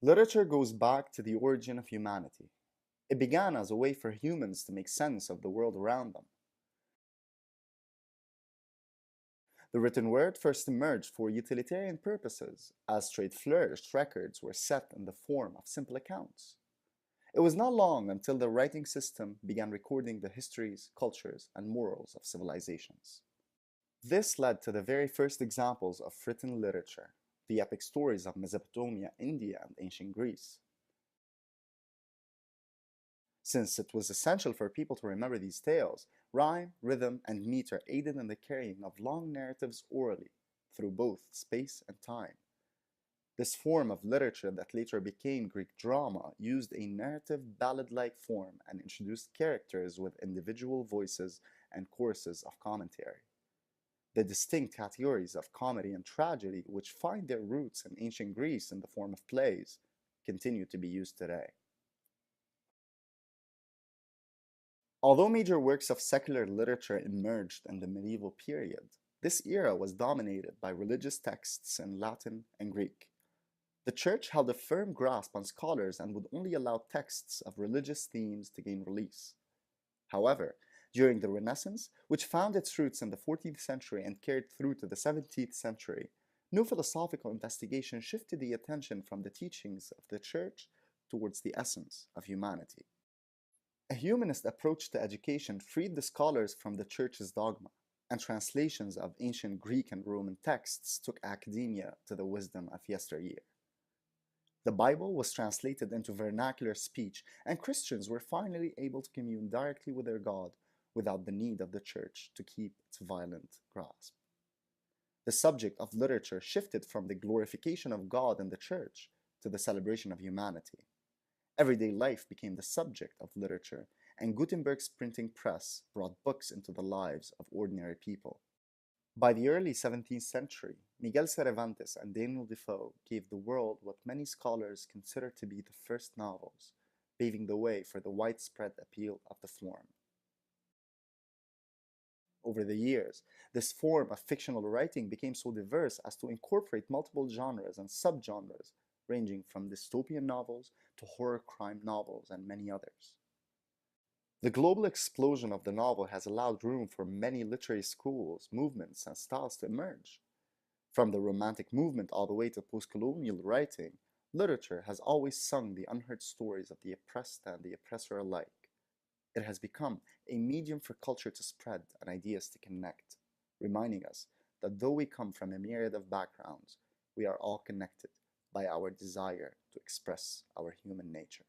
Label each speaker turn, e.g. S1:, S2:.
S1: Literature goes back to the origin of humanity. It began as a way for humans to make sense of the world around them. The written word first emerged for utilitarian purposes, as trade flourished, records were set in the form of simple accounts. It was not long until the writing system began recording the histories, cultures, and morals of civilizations. This led to the very first examples of written literature, the epic stories of Mesopotamia, India, and ancient Greece. Since it was essential for people to remember these tales, rhyme, rhythm, and meter aided in the carrying of long narratives orally, through both space and time. This form of literature that later became Greek drama used a narrative ballad-like form and introduced characters with individual voices and choruses of commentary. The distinct categories of comedy and tragedy, which find their roots in ancient Greece in the form of plays, continue to be used today. Although major works of secular literature emerged in the medieval period, this era was dominated by religious texts in Latin and Greek. The Church held a firm grasp on scholars and would only allow texts of religious themes to gain release. However, during the Renaissance, which found its roots in the 14th century and carried through to the 17th century, new philosophical investigation shifted the attention from the teachings of the Church towards the essence of humanity. A humanist approach to education freed the scholars from the Church's dogma, and translations of ancient Greek and Roman texts took academia to the wisdom of yesteryear. The Bible was translated into vernacular speech, and Christians were finally able to commune directly with their God without the need of the Church to keep its violent grasp. The subject of literature shifted from the glorification of God and the Church to the celebration of humanity. Everyday life became the subject of literature, and Gutenberg's printing press brought books into the lives of ordinary people. By the early 17th century, Miguel Cervantes and Daniel Defoe gave the world what many scholars consider to be the first novels, paving the way for the widespread appeal of the form. Over the years, this form of fictional writing became so diverse as to incorporate multiple genres and subgenres, ranging from dystopian novels to horror crime novels and many others. The global explosion of the novel has allowed room for many literary schools, movements, and styles to emerge. From the Romantic movement all the way to post-colonial writing, literature has always sung the unheard stories of the oppressed and the oppressor alike. It has become a medium for culture to spread and ideas to connect, reminding us that though we come from a myriad of backgrounds, we are all connected by our desire to express our human nature.